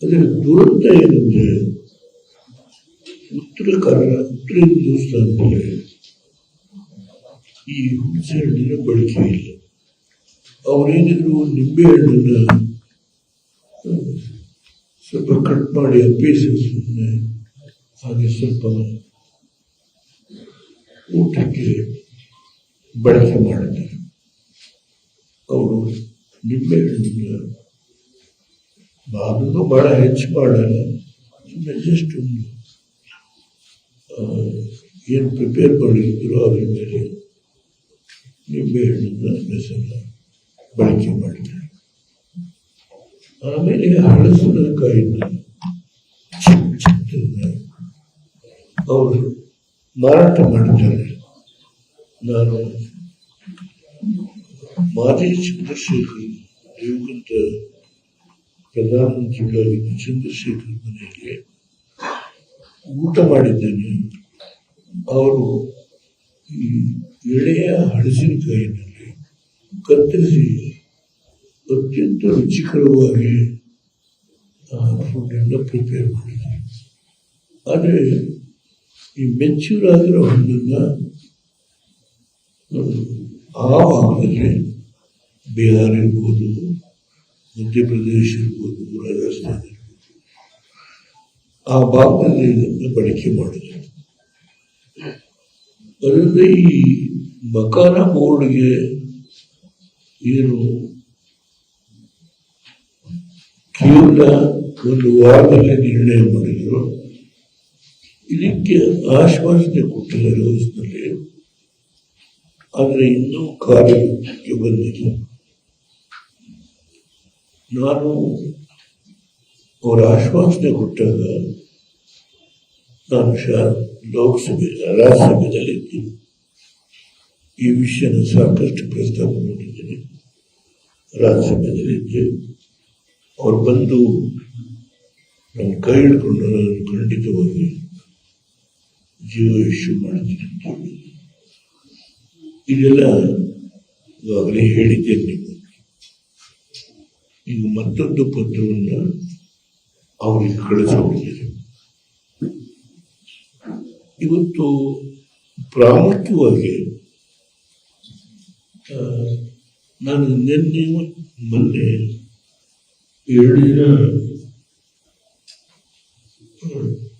ಅದರ ದುರಂತ ಏನಂದ್ರೆ ಉತ್ತರ ಹಿಂದೂಸ್ತಾನದಲ್ಲಿ ಈ ಹುಣಸೆ ಹಣ್ಣಿನ ಬಳಕೆ ಇಲ್ಲ. ಅವರೇನಿದ್ರು ನಿಂಬೆ ಹಣ್ಣನ್ನ ಸ್ವಲ್ಪ ಕಟ್ ಮಾಡಿ ಅಪ್ಪೇಸಿಸುತ್ತೆ, ಹಾಗೆ ಸ್ವಲ್ಪ ಊಟಕ್ಕೆ ಬಳಕೆ ಮಾಡಿದ್ದಾರೆ. ಅವರು ನಿಂಬೆ ಹಣ್ಣಿನ ಅದನ್ನು ಬಹಳ ಹೆಚ್ಚು ಮಾಡಲ್ಲ, ಜಸ್ಟ್ ಒಂದು ಏನು ಪ್ರಿಪೇರ್ ಮಾಡಿದ್ರು ಅದ್ರ ಮೇಲೆ ನಿಂಬೆ ಹಣ್ಣಿನ ಮೆಸನ್ನ ಬಳಕೆ ಮಾಡಿದ್ದಾರೆ. ಆಮೇಲೆ ಹಳಸಿನಕಾಯಿನ ಚಿಕ್ಕ ಅವರು ಮಾರಾಟ ಮಾಡಿದ್ದಾರೆ. ನಾನು ಮಾಜಿ ಚಂದ್ರಶೇಖರ್ ದಿವಂಗತ ಪ್ರಧಾನಮಂತ್ರಿಗಳಾಗಿದ್ದ ಚಂದ್ರಶೇಖರ್ ಮನೆಯಲ್ಲಿ ಊಟ ಮಾಡಿದ್ದೇನೆ. ಅವರು ಈ ಎಳೆಯ ಹಳಸಿನಕಾಯಿನಲ್ಲಿ ಕತ್ತರಿಸಿ ಅತ್ಯಂತ ರುಚಿಕರವಾಗಿ ಫುಡ್ಡನ್ನು ಪ್ರಿಪೇರ್ ಮಾಡಿದ್ದಾರೆ. ಆದರೆ ಈ ಮೆಚ್ಯೂರ್ ಆಗಿರೋ ಹಣ್ಣನ್ನು ಆ ಭಾಗದಲ್ಲಿ ಬಿಹಾರ ಇರ್ಬೋದು, ಮಧ್ಯಪ್ರದೇಶ ಇರ್ಬೋದು, ರಾಜಸ್ಥಾನ ಇರ್ಬೋದು, ಆ ಭಾಗದಲ್ಲಿ ಇದನ್ನು ಬಳಕೆ ಮಾಡಿದ್ದಾರೆ. ಅದರಿಂದ ಈ ಮಕಾನ ಬೋರ್ಡ್ಗೆ ಏನು ಕೇವಲ ಒಂದು ವಾರದಲ್ಲಿ ನಿರ್ಣಯ ಮಾಡಿದ್ರು, ಇದಕ್ಕೆ ಆಶ್ವಾಸನೆ ಕೊಟ್ಟಿದ್ದಾರೆ ಹೌಸ್ನಲ್ಲಿ. ಆದರೆ ಇನ್ನೂ ಕಾರ್ಯಕ್ಕೆ ಬಂದಿಲ್ಲ. ನಾನು ಅವರ ಆಶ್ವಾಸನೆ ಕೊಟ್ಟಾಗ ನಾನು ಲೋಕಸಭೆ ರಾಜ್ಯಸಭೆಯಲ್ಲಿದ್ದೀನಿ. ಈ ವಿಷಯನ ಸಾಕಷ್ಟು ಪ್ರಸ್ತಾಪ ಮಾಡಿದ್ದೀನಿ. ರಾಜ್ಯಸಭೆಯಲ್ಲಿದ್ದೆ. ಅವ್ರು ಬಂದು ನನ್ನ ಕೈ ಹಿಡ್ಕೊಂಡು ನಾನು ಖಂಡಿತವಾಗಿ ಜೀವ ಇಶ್ಯೂ ಮಾಡ್ತೀನಿ ಅಂತ ಹೇಳಿ ಇದೆಲ್ಲ ಈಗಾಗಲೇ ಹೇಳಿದ್ದೇನೆ ನಿಮಗೆ. ಈಗ ಮತ್ತೊಂದು ಪತ್ರವನ್ನು ಅವರಿಗೆ ಕಳಿಸಿಕೊಂಡಿದ್ದೇನೆ. ಇವತ್ತು ಪ್ರಾಮುಖ್ಯವಾಗಿ ನಾನು ನಿನ್ನೆ ಮೊನ್ನೆ 2 ದಿನ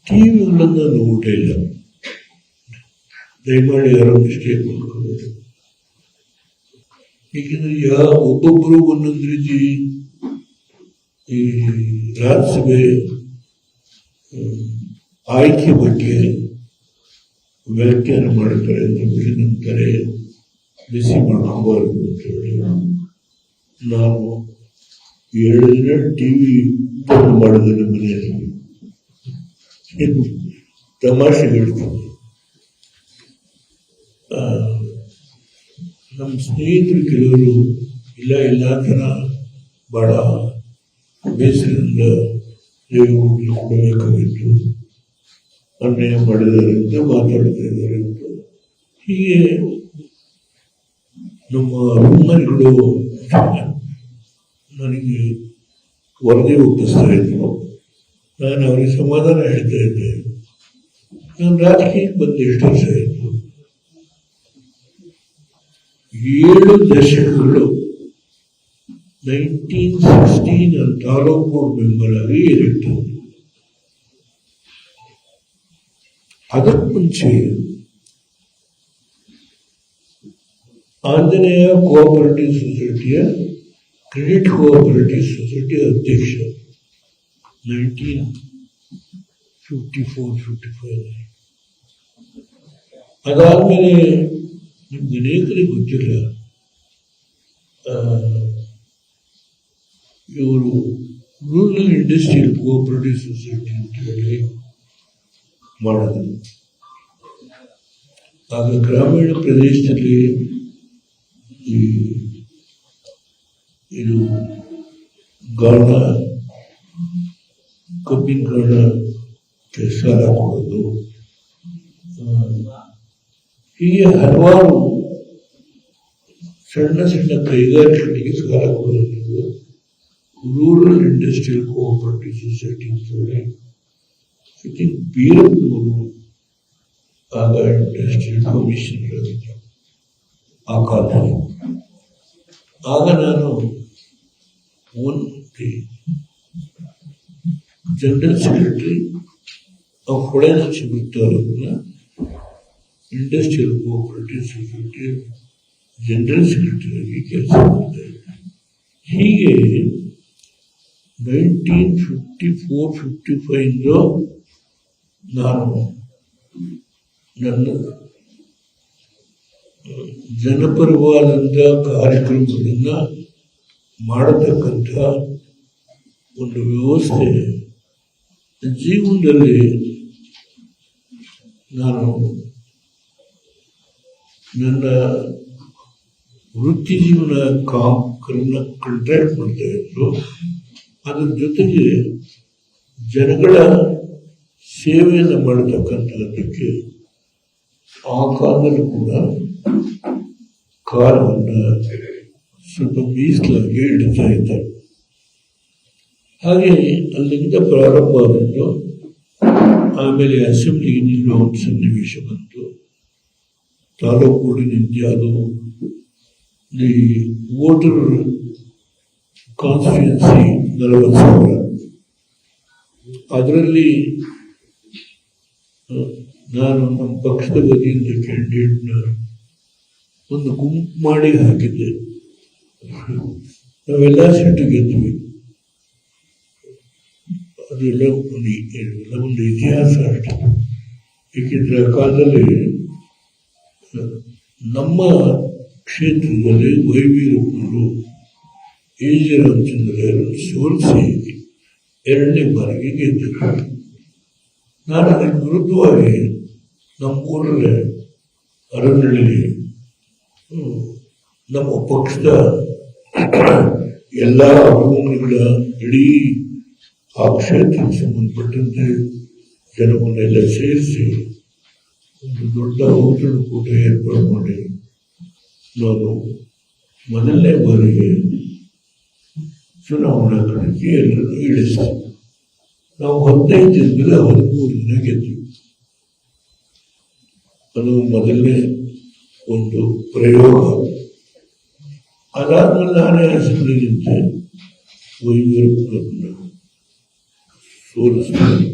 ಟಿವಿಗಳನ್ನು ನೋಡೇ ಇಲ್ಲ. ದಯಮಾಡಿ ಯಾರೋ ಮಿಸ್ಟೇಕ್ ಮಾಡ್ಕೋಬೇಕು. ಏಕೆಂದ್ರೆ ಒಬ್ಬೊಬ್ಬರು ಒಂದೊಂದು ರೀತಿ ಈ ರಾಜ್ಯಸಭೆ ಆಯ್ಕೆ ಬಗ್ಗೆ ವ್ಯಾಖ್ಯಾನ ಮಾಡ್ತಾರೆ ಅಂತ ನಂತರ ಬಿಸಿ ಮಾಡ್ಕೋಬಾರ್ದು ಅಂತ ಹೇಳಿ ನಾವು 2 ದಿನ ಟಿವಿ ಬಂದ್ ಮಾಡಿದೆ ನಮ್ಮ ಮನೆಯಲ್ಲಿ. ತಮಾಷೆ ಹೇಳ್ತೀನಿ, ನಮ್ಮ ಸ್ನೇಹಿತರು ಕೆಲವರು ಇಲ್ಲ ಜನ ಬಹಳ ಬೇಸರದಿಂದ ದೇವರು ಕೊಡಬೇಕಾಗಿತ್ತು, ಅನ್ಯಾಯ ಮಾಡಿದ್ದಾರೆ ಅಂತ ಮಾತಾಡ್ತಾ ಇದ್ದಾರೆ ಅಂತ. ಹೀಗೆ ನಮ್ಮ ಅಭಿಮಾನಿಗಳು ನನಗೆ ವರದಿ ಒಪ್ಪಿಸ್ತಾ ಇದ್ರು. ನಾನು ಅವರಿಗೆ ಸಮಾಧಾನ ಹೇಳ್ತಾ ಇದ್ದೆ. ನಾನು ರಾಜಕೀಯಕ್ಕೆ ಬಂದು ಎಷ್ಟು ವರ್ಷ ಆಯಿತು, 7 ದಶಕಗಳು 1916 ನಾನು ತಾಲೂಕು ಬೋರ್ಡ್ ಮೆಂಬರ್ ಆಗಿ ಎಲೆಕ್ಟ್ ಆಗಿದೆ. ಅದಕ್ಕೆ ಮುಂಚೆ ಆಂಜನೇಯ ಕೋಆಪರೇಟಿವ್ ಸೊಸೈಟಿಯ ಕ್ರೆಡಿಟ್ ಕೋಆಪರೇಟಿವ್ ಸೊಸೈಟಿ ಅಧ್ಯಕ್ಷ 1954-55. ಅದಾದ್ಮೇಲೆ ನಿಮ್ಗೆ ಅನೇಕರಿಗೆ ಗೊತ್ತಿಲ್ಲ, ಇವರು ರೂರಲ್ ಇಂಡಸ್ಟ್ರಿಯಲ್ ಕೋಆಪರೇಟಿವ್ ಸೊಸೈಟಿ ಅಂತ ಹೇಳಿ ಮಾಡಿದ್ರು. ಆಗ ಗ್ರಾಮೀಣ ಪ್ರದೇಶದಲ್ಲಿ ಇದು ಗಾಣ, ಕಬ್ಬಿನ ಗಾಣಕ್ಕೆ ಸಾಲ ಕೊಡೋದು, ಹೀಗೆ ಹಲವಾರು ಸಣ್ಣ ಸಣ್ಣ ಕೈಗಾರಿಕೆಗಳಿಗೆ ಸಾಲ ಕೊಡೋದು ರೂರಲ್ ಇಂಡಸ್ಟ್ರಿಯಲ್ ಕೋಆಪರೇಟಿವ್ ಸೊಸೈಟಿ ಅಂತೇಳಿ ಐ ಥಿಂಕ್ ಬೀರಪ್ಪನವರು ಆಗ ಇಂಡಸ್ಟ್ರಿಯಲ್ ಕಮಿಷನರ್ ಆಗಿದ್ದರು ಆ ಕಾಲದಲ್ಲಿ. ಆಗ ನಾನು ಜನರಲ್ ಸೆಕ್ರೆಟರಿ ಹೊಳೆ ನರಸೀಪುರ ತಾಲೂಕಿನ industrial cooperative society general secretary ಆಗಿ ಕೆಲಸ ಮಾಡ್ತಾ ಇದ್ದೆ. ಹೀಗೆ 1954-55 ನಾನು ನನ್ನ ಜನಪರವಾದಂಥ ಕಾರ್ಯಕ್ರಮಗಳನ್ನು ಮಾಡತಕ್ಕಂಥ ಒಂದು ವ್ಯವಸ್ಥೆ ಜೀವನದಲ್ಲಿ ನಾನು ನನ್ನ ವೃತ್ತಿ ಜೀವನ ಕಾಂಟ್ರಾಕ್ಟ್ ಮಾಡ್ತಾ ಇದ್ರು. ಅದರ ಜೊತೆಗೆ ಜನಗಳ ಸೇವೆಯನ್ನು ಮಾಡತಕ್ಕಂಥದ್ದಕ್ಕೆ ಆ ಕಾಲದಲ್ಲೂ ಕೂಡ ಕಾಲವನ್ನು ಸ್ವಲ್ಪ ಮೀಸಲಾಗಿ ಇಡ್ತಾ ಇದ್ದಾರೆ. ಹಾಗೆ ಅಲ್ಲಿಂದ ಪ್ರಾರಂಭ ಆಗಿದ್ದು. ಆಮೇಲೆ ಅಸೆಂಬ್ಲಿಗೆ ನಿಲ್ಲುವ ಒಂದು ಸನ್ನಿವೇಶ ಬಂತು. ತಾಲೂಕುಗಳಿನಿಂದ ಅದು ದಿ ವೋಟರ್ ಕಾನ್ಸ್ಟಿಟ್ಯೂನ್ಸಿ 40,000. ಅದರಲ್ಲಿ ನಾನು ನಮ್ಮ ಪಕ್ಷದ ವತಿಯಿಂದ ಕ್ಯಾಂಡಿಡೇಟ್ನ ಒಂದು ಗುಂಪು ಮಾಡಿ ಹಾಕಿದ್ದೆ. ನಾವೆಲ್ಲ ಸೀಟು ಗೆದ್ವಿ. ಅದೆಲ್ಲ ಒಂದು ಇತಿಹಾಸ ಅಷ್ಟೆ. ಏಕೆಂದರೆ ಆ ಕಾಲದಲ್ಲಿ ನಮ್ಮ ಕ್ಷೇತ್ರದಲ್ಲಿ ವೈವೀರಪ್ಪನವರು ಎ.ಜಿ. ರಾಮಚಂದ್ರಯ್ಯರನ್ನು ಸೋಲಿಸಿ 2ನೇ ಬಾರಿಗೆ ಗೆದ್ದರು. ನಾನು ಅದಕ್ಕೆ ವಿರುದ್ಧವಾಗಿ ನಮ್ಮೂರಲ್ಲೇ ಅರಣ್ಯದಲ್ಲಿ ನಮ್ಮ ಪಕ್ಷದ ಎಲ್ಲ ಭೂಮಿಗಳ ಇಡೀ ಆ ಕ್ಷೇತ್ರಕ್ಕೆ ಸಂಬಂಧಪಟ್ಟಂತೆ ಜನವನ್ನೆಲ್ಲ ಸೇರಿಸಿ ಒಂದು ದೊಡ್ಡ ಔತಣಕೂಟ ಏರ್ಪಾಡು ಮಾಡಿ ನಾನು ಮೊದಲನೇ ಬಾರಿಗೆ ಚುನಾವಣಾ ಕಣಕ್ಕೆ ಎಲ್ಲರನ್ನು ಇಳಿಸಿದೆ. ನಾವು 15 ದಿನದಲ್ಲಿ 13 ದಿನ ಗೆದ್ವಿ. ಅದು ಮೊದಲನೇ ಒಂದು ಪ್ರಯೋಗ. ಅದಾದ್ಮೇಲೆ ನಾನೇ ಅಸೆಂಬ್ಲಿಗಿಂತ ವೈವೀರಪ್ಪನವ್ರನ್ನ ಸೋಲಿಸ್ತೀನಿ.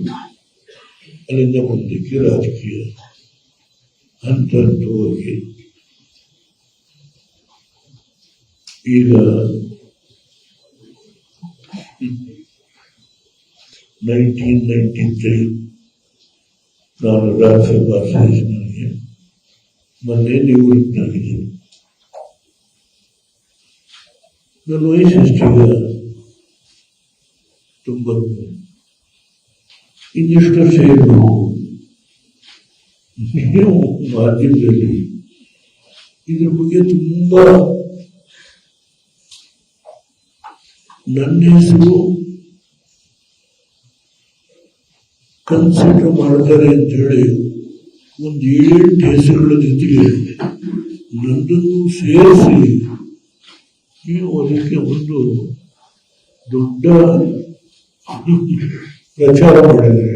ಅಲ್ಲಿಂದ ಮುಂದಕ್ಕೆ ರಾಜಕೀಯ ಹಂತ ಹಂತವಾಗಿ ಈಗ 1993 ನಾನು ರಾಜ್ಯಸಭಾ ಸದಸ್ಯನಾಗಿ ಮೊನ್ನೆ ನಿವೃತ್ತನಾಗಿದ್ದೀನಿ. ನನ್ನ ವಯಸ್ಸು ಎಷ್ಟೀಗ 90. ಇನ್ನಿಷ್ಟು ವರ್ಷ ಇರಬೇಕು. ನೀವು ಮಾಧ್ಯಮದಲ್ಲಿ ಇದ್ರ ಬಗ್ಗೆ ತುಂಬಾ ನನ್ನ ಹೆಸರು ಕನ್ಸಿಡರ್ ಮಾಡ್ತಾರೆ ಅಂತ ಹೇಳಿ ಒಂದು 7-8 ಹೆಸರುಗಳ ಜೊತೆಗೆ ನನ್ನನ್ನು ಸೇರಿಸಿ ನೀವು ಅದಕ್ಕೆ ಒಂದು ದೊಡ್ಡ ಪ್ರಚಾರ ಮಾಡಿದರೆ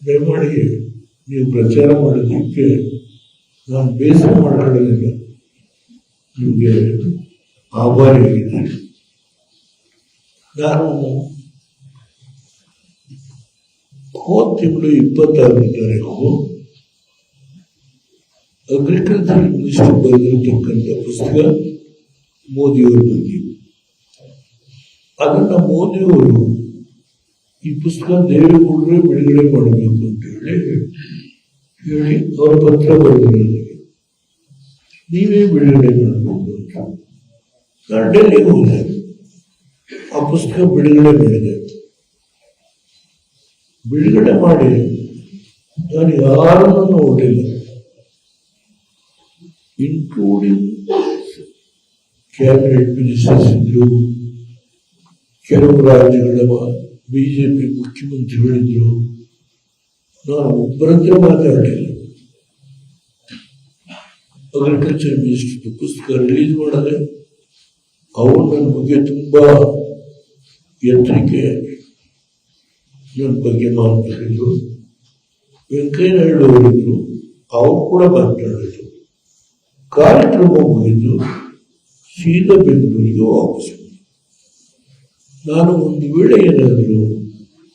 ದಯಮಾಡಿ ನೀವು ಪ್ರಚಾರ ಮಾಡೋದಕ್ಕೆ ನಾನು ಬೇಸರ ಮಾಡ್ಕೊಳ್ಳೋದಿಲ್ಲ. ನಿಮಗೆ ಆಭಾರಿಯಾಗಿದ್ದೇನೆ. ನಾನು ಹೋದ ತಿಂಗಳು 26ನೇ ತಾರೀಕು ಅಗ್ರಿಕಲ್ಚರ್ ಮಿನಿಸ್ಟರ್ ಬರೆದಿರತಕ್ಕಂಥ ಪುಸ್ತಕ ಮೋದಿಯವರ ಬಗ್ಗೆ. ಅದನ್ನ ಮೋದಿಯವರು ಈ ಪುಸ್ತಕ ದೇವೇಗೌಡರೇ ಬಿಡುಗಡೆ ಮಾಡಬೇಕು ಅಂತ ಹೇಳಿ ಅವರ ಪತ್ರ ಬರೆದಿರೋದು. ನೀವೇ ಬಿಡುಗಡೆ ಮಾಡಬೇಕು ಅಂತ ನಾನು ಡೆಲ್ಲಿಗೆ ಹೋದೆ. ಆ ಪುಸ್ತಕ ಬಿಡುಗಡೆ ಮಾಡಿದೆ. ಬಿಡುಗಡೆ ಮಾಡಿ ನಾನು ಯಾರನ್ನು ನೋಡಲಿಲ್ಲ, ಇನ್ಕ್ಲೂಡಿಂಗ್ ಕ್ಯಾಬಿನೆಟ್ ಮಿನಿಸ್ಟರ್ಸ್ ಇದ್ರು, ಕೆಲವು ರಾಜ್ಯಗಳ ಬಿಜೆಪಿ ಮುಖ್ಯಮಂತ್ರಿಗಳಿದ್ರು. ನಾನು ಒಬ್ಬರಂತೆ ಮಾತಾಡಲಿಲ್ಲ. ಅಗ್ರಿಕಲ್ಚರ್ ಮಿನಿಸ್ಟರ್ ಪುಸ್ತಕ ರಿಲೀಸ್ ಮಾಡಿದೆ. ಅವರು ನನ್ನ ಬಗ್ಗೆ ತುಂಬ ಎಚ್ಚರಿಕೆ ನನ್ನ ಬಗ್ಗೆ ಮಾತಾಡಿದ್ರು. ವೆಂಕಯ್ಯ ನಾಯ್ಡು ಅವರಿದ್ರು, ಅವರು ಕೂಡ ಮಾತನಾಡಿದ್ರು. ಕಾರ್ಯಕ್ರಮ ಮುಗಿದು ಸೀದಾ ಬೆಂಗಳೂರಿಗೆ ವಾಪಸ್. ನಾನು ಒಂದು ವೇಳೆ ಏನಾದರೂ